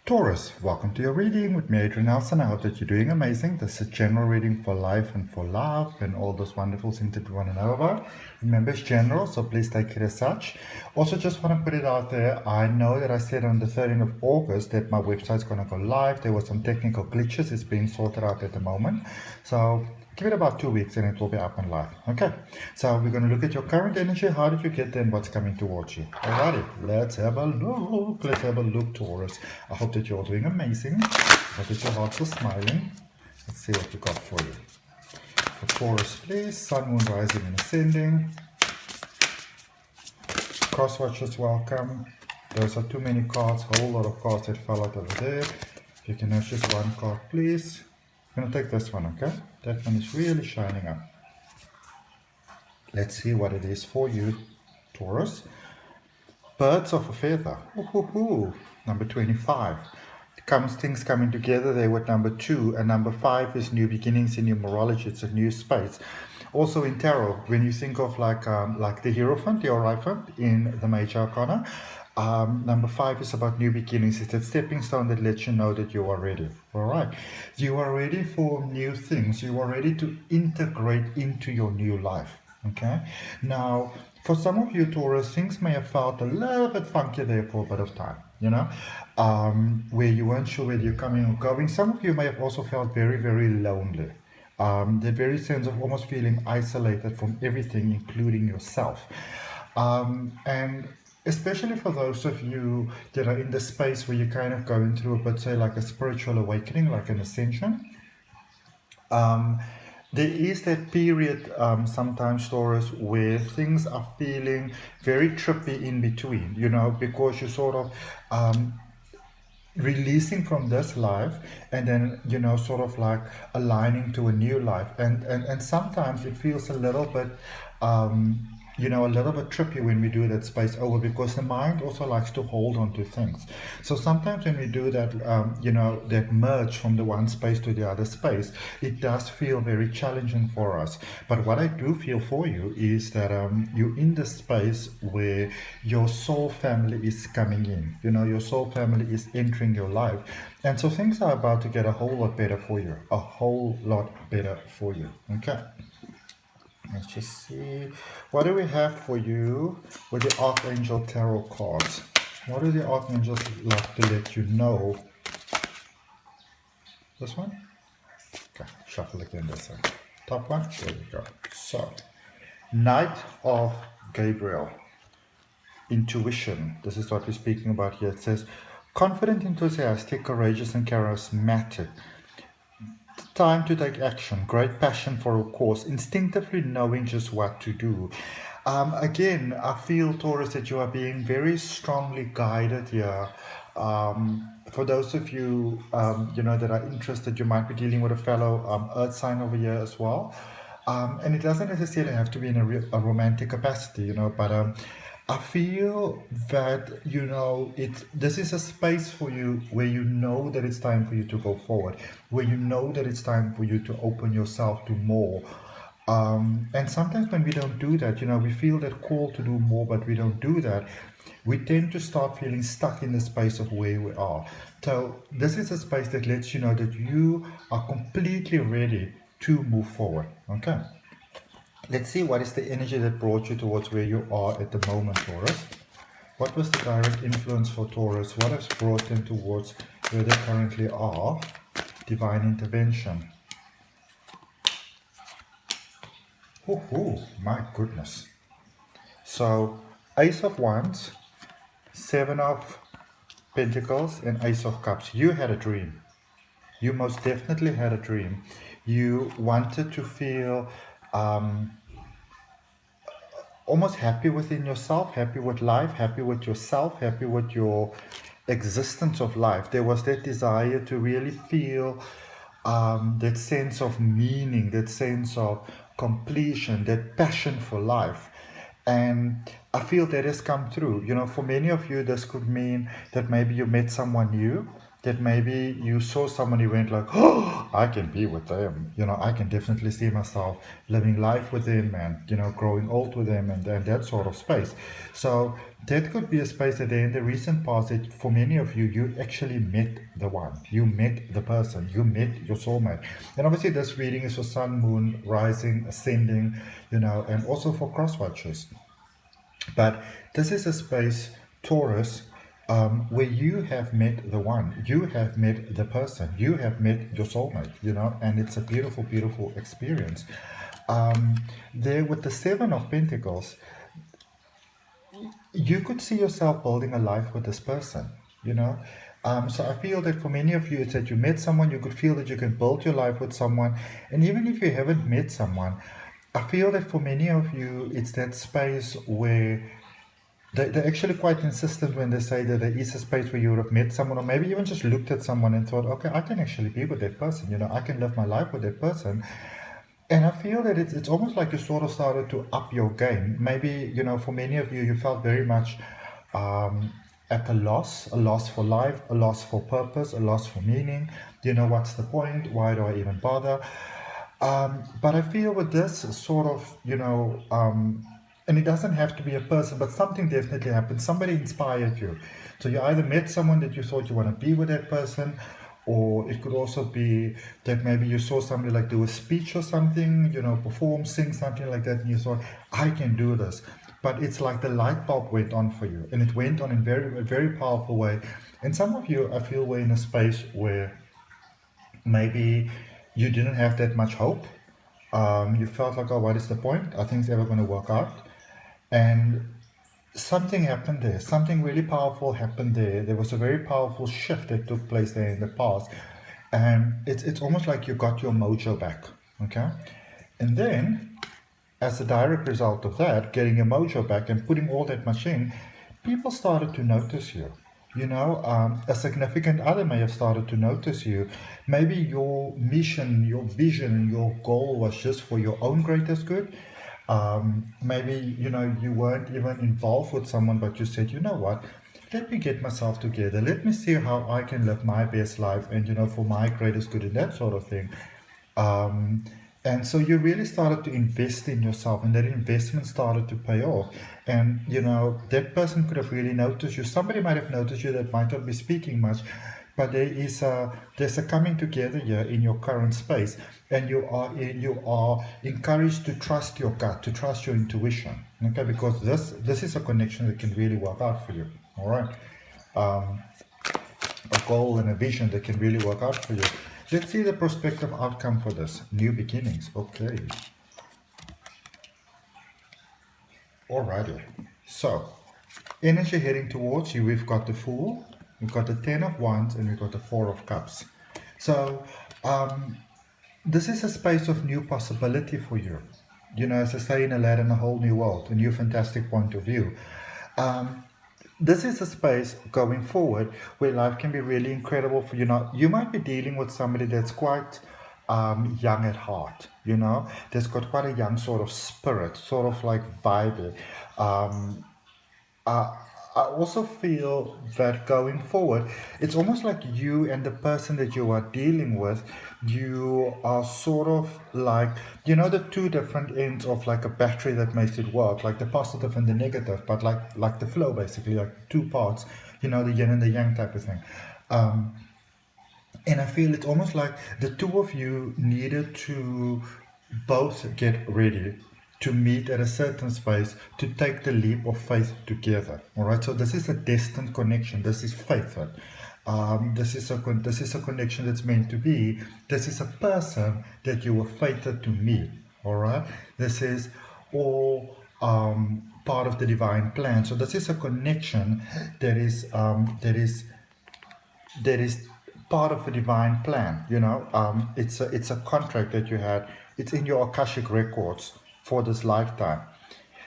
Taurus, welcome to your reading with me, Adrian Nelson. I hope that you're doing amazing. This is a general reading for life and for love and all those wonderful things that we want to know about. Remember, it's general, so please take it as such. Also, just want to put it out there. I know that I said on the 13th of August that my website's going to go live. There were some technical glitches. It's being sorted out at the moment. So give it about 2 weeks and it will be up and live. Okay, so we're going to look at your current energy. How did you get there and what's coming towards you? Alrighty, let's have a look. Let's have a look, Taurus. I hope that you're all doing amazing. I hope that your hearts are smiling. Let's see what we got for you. For Taurus, please. Sun, Moon, Rising and Ascending. Cross watchers, welcome. Those are too many cards. A whole lot of cards that fell out over there. If you can have just one card, please. I'm going to take this one, okay? That one is really shining up. Let's see what it is for you, Taurus. Birds of a feather. Number 25. Things coming together there with number 2. And number 5 is new beginnings in numerology. It's a new space. Also in tarot, when you think of like the Hierophant, the Hierophant in the Major Arcana, number 5 is about new beginnings. It's a stepping stone that lets you know that you are ready. All right. You are ready for new things. You are ready to integrate into your new life. Okay. Now, for some of you, Taurus, things may have felt a little bit funky there for a bit of time, you know, where you weren't sure whether you're coming or going. Some of you may have also felt very, very lonely. The very sense of almost feeling isolated from everything, including yourself. And especially for those of you that are in the space where you're kind of going through a bit, say, like a spiritual awakening, like an ascension. There is that period sometimes, Taurus, where things are feeling very trippy in between, you know, because you're sort of releasing from this life and then, you know, sort of like aligning to a new life. And sometimes it feels a little bit, you know, a little bit trippy when we do that space over, because the mind also likes to hold on to things. So sometimes when we do that, you know, that merge from the one space to the other space, it does feel very challenging for us. But what I do feel for you is that you're in the space where your soul family is coming in. You know, your soul family is entering your life. And so things are about to get a whole lot better for you. A whole lot better for you. Okay. Let's just see. What do we have for you with the Archangel Tarot cards? What do the Archangels like to let you know? This one? Okay, shuffle again this one. Top one? There we go. So, Knight of Gabriel. Intuition. This is what we're speaking about here. It says, confident, enthusiastic, courageous, and charismatic. Time to take action, great passion for a cause, instinctively knowing just what to do. Again, I feel, Taurus, that you are being very strongly guided here. For those of you, you know, that are interested, you might be dealing with a fellow earth sign over here as well. And it doesn't necessarily have to be in a romantic capacity, you know, but I feel that, you know, this is a space for you where you know that it's time for you to go forward, where you know that it's time for you to open yourself to more. And sometimes when we don't do that, you know, we feel that call to do more, but we don't do that. We tend to start feeling stuck in the space of where we are. So this is a space that lets you know that you are completely ready to move forward. Okay. Let's see what is the energy that brought you towards where you are at the moment, Taurus. What was the direct influence for Taurus? What has brought them towards where they currently are? Divine intervention. My goodness. So, Ace of Wands, 7 of Pentacles, and Ace of Cups. You had a dream. You most definitely had a dream. You wanted to feel almost happy within yourself, happy with life, happy with yourself, happy with your existence of life. There was that desire to really feel that sense of meaning, that sense of completion, that passion for life. And I feel that has come through. You know, for many of you, this could mean that maybe you met someone new. that maybe you saw someone, you went like, oh, I can be with them. I can definitely see myself living life with them and, growing old with them and that sort of space. So that could be a space that in the recent past, that for many of you, you actually met the one. You met the person. You met your soulmate. And obviously this reading is for sun, moon, rising, ascending, and also for cross watchers. But this is a space, Taurus, where you have met the one, you have met the person, you have met your soulmate, and it's a beautiful, beautiful experience. There with the Seven of Pentacles, you could see yourself building a life with this person, So I feel that for many of you, it's that you met someone, you could feel that you can build your life with someone. And even if you haven't met someone, I feel that for many of you, it's that space where they're actually quite insistent when they say that there is a space where you would have met someone, or maybe even just looked at someone and thought, okay, I can actually be with that person, I can live my life with that person. And I feel that it's almost like you sort of started to up your game. Maybe, for many of you, you felt very much at a loss for life, a loss for purpose, a loss for meaning. What's the point? Why do I even bother? But I feel with this sort of, and it doesn't have to be a person, but something definitely happened. Somebody inspired you. So you either met someone that you thought you want to be with that person, or it could also be that maybe you saw somebody like do a speech or something, perform, sing, something like that, and you thought, I can do this. But it's like the light bulb went on for you, and it went on in a very powerful way. And some of you, I feel, were in a space where maybe you didn't have that much hope. You felt like, oh, what is the point? Are things ever going to work out? And something happened there. Something really powerful happened there. There was a very powerful shift that took place there in the past. And it's almost like you got your mojo back, okay? And then, as a direct result of that, getting your mojo back and putting all that much in, people started to notice you. A significant other may have started to notice you. Maybe your mission, your vision, your goal was just for your own greatest good. Maybe, you weren't even involved with someone, but you said, you know what, let me get myself together. Let me see how I can live my best life and, for my greatest good and that sort of thing. And so you really started to invest in yourself, and that investment started to pay off. And, that person could have really noticed you. Somebody might have noticed you that might not be speaking much, but there's a coming together here in your current space, and you are encouraged to trust your gut, to trust your intuition, okay? Because this is a connection that can really work out for you, all right? A goal and a vision that can really work out for you. Let's see the prospective outcome for this. New beginnings. Okay. Alrighty. So, energy heading towards you. We've got the Fool, we've got the Ten of Wands, and we've got the Four of Cups. So, this is a space of new possibility for you. As I say in Aladdin, a whole new world, a new fantastic point of view. This is a space going forward where life can be really incredible for you. You might be dealing with somebody that's quite young at heart, that's got quite a young sort of spirit, sort of like vibey. I also feel that going forward, it's almost like you and the person that you are dealing with, you are sort of like, the two different ends of like a battery that makes it work, like the positive and the negative, but like the flow, basically, like two parts, the yin and the yang type of thing. And I feel it's almost like the two of you needed to both get ready to meet at a certain space, to take the leap of faith together. All right, so this is a destined connection. This is faith. This is a connection that's meant to be. This is a person that you were fated to meet. All right, this is all part of the divine plan. So this is a connection that is part of a divine plan. It's a contract that you had. It's in your Akashic records for this lifetime,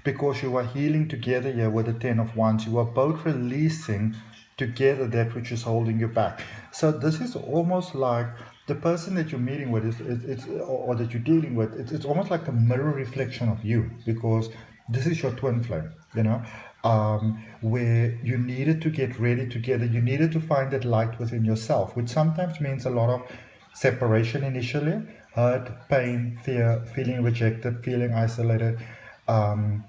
because you are healing together here with the Ten of Wands. You are both releasing together that which is holding you back. So this is almost like the person that you're meeting with or that you're dealing with. It's almost like a mirror reflection of you, because this is your twin flame. where you needed to get ready together. You needed to find that light within yourself, which sometimes means a lot of separation initially, hurt, pain, fear, feeling rejected, feeling isolated. And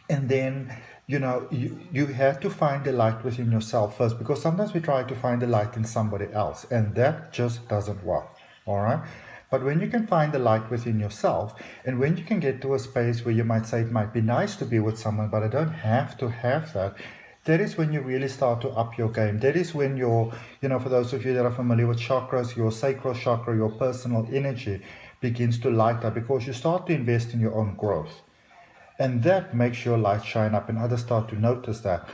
then, you have to find the light within yourself first, because sometimes we try to find the light in somebody else, and that just doesn't work. All right. But when you can find the light within yourself, and when you can get to a space where you might say it might be nice to be with someone, but I don't have to have that, that is when you really start to up your game. That is when your, for those of you that are familiar with chakras, your sacral chakra, your personal energy begins to light up, because you start to invest in your own growth. And that makes your light shine up, and others start to notice that.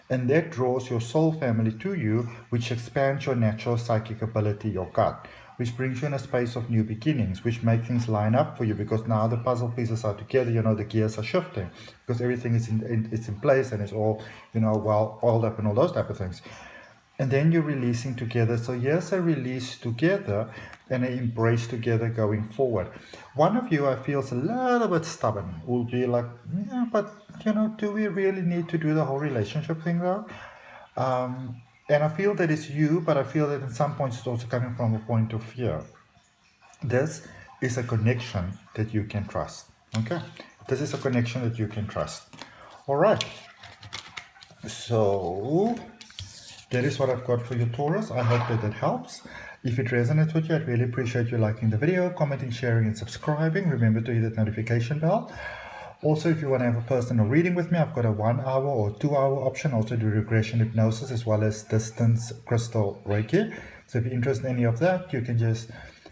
And that draws your soul family to you, which expands your natural psychic ability, your gut, which brings you in a space of new beginnings, which make things line up for you, because now the puzzle pieces are together, the gears are shifting, because everything is in place, and it's all, well oiled up and all those type of things. And then you're releasing together. So here's a release together and an embrace together going forward. One of you, I feel, is a little bit stubborn, will be like, yeah, but, do we really need to do the whole relationship thing though? And I feel that it's you, but I feel that at some points it's also coming from a point of fear. This is a connection that you can trust. Okay? This is a connection that you can trust. All right. So that is what I've got for you, Taurus. I hope that helps. If it resonates with you, I'd really appreciate you liking the video, commenting, sharing, and subscribing. Remember to hit that notification bell. Also, if you want to have a personal reading with me, I've got a 1 hour or 2 hour option. Also do regression hypnosis as well as distance crystal Reiki. So if you're interested in any of that, you can just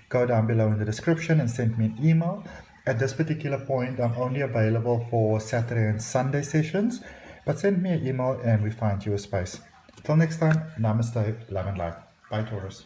go down below in the description and send me an email. At this particular point, I'm only available for Saturday and Sunday sessions, but send me an email and we find you a space. Till next time, namaste, love and light. Bye, Taurus.